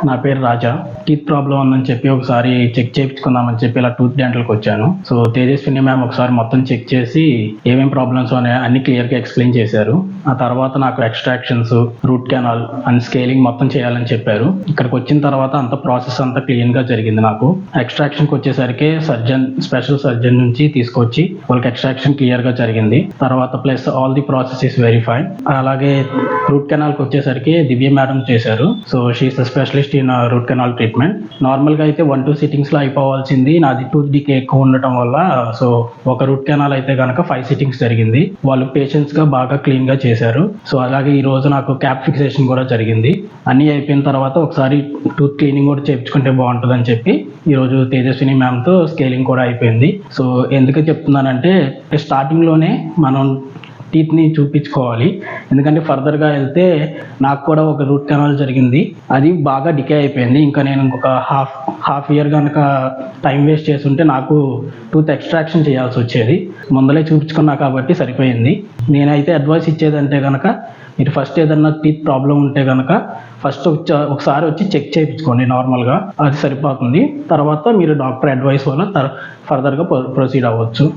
నా పేరు రాజా. Teeth problem ఉందని చెప్పి ఒకసారి చెక్ చేయించుకుందామని చెప్పి ఇలా టూత్ డెంటల్కి వచ్చాను. సో తేజస్విని మ్యామ్ ఒకసారి మొత్తం చెక్ చేసి ఏమేం ప్రాబ్లమ్స్ ఉన్నాయో అన్ని క్లియర్గా ఎక్స్ప్లెయిన్ చేశారు. ఆ తర్వాత నాకు extractions, root canal and scaling మొత్తం చేయాలని చెప్పారు. ఇక్కడికి వచ్చిన తర్వాత అంత ప్రాసెస్ అంతా క్లీన్గా జరిగింది. నాకు ఎక్స్ట్రాక్షన్కి వచ్చేసరికి స్పెషల్ సర్జన్ నుంచి తీసుకొచ్చి వాళ్ళకి ఎక్స్ట్రాక్షన్ క్లియర్గా జరిగింది. తర్వాత plus all the process is verified. అలాగే రూట్ కెనాల్కి వచ్చేసరికి దివ్య మేడం చేశారు. So she is the specialist in root canal treatment. నార్మల్గా అయితే 1-2 సిట్టింగ్స్లో అయిపోవాల్సింది, నాది టూత్ డికే ఎక్కువ ఉండటం వల్ల సో ఒక రూట్ కెనాల్ అయితే కనుక 5 సిట్టింగ్స్ జరిగింది. వాళ్ళు పేషెంట్స్గా బాగా క్లీన్గా చేశారు. సో అలాగే ఈ రోజు నాకు క్యాప్ ఫిక్సేషన్ కూడా జరిగింది. అన్నీ అయిపోయిన తర్వాత ఒకసారి టూత్ క్లీనింగ్ కూడా చేయించుకుంటే బాగుంటుందని చెప్పి ఈరోజు తేజస్విని మ్యామ్తో స్కేలింగ్ కూడా అయిపోయింది. సో ఎందుకు చెప్తున్నానంటే స్టార్టింగ్లోనే మనం టీత్ని చూపించుకోవాలి. ఎందుకంటే ఫర్దర్గా వెళ్తే నాకు కూడా ఒక రూట్ కెనాల్ జరిగింది, అది బాగా డికే అయిపోయింది. ఇంకా నేను ఇంకొక హాఫ్ ఇయర్ కనుక టైం వేస్ట్ చేస్తుంటే నాకు టూత్ ఎక్స్ట్రాక్షన్ చేయాల్సి వచ్చేది. ముందలే చూపించుకున్నా కాబట్టి సరిపోయింది. నేనైతే అడ్వైస్ ఇచ్చేదంటే కనుక మీరు ఫస్ట్ ఏదన్నా టీత్ ప్రాబ్లం ఉంటే కనుక ఫస్ట్ ఒకసారి వచ్చి చెక్ చేయించుకోండి నార్మల్గా, అది సరిపోతుంది. తర్వాత మీరు డాక్టర్ అడ్వైస్ వల్ల ఫర్దర్గా ప్రొసీడ్ అవ్వచ్చు.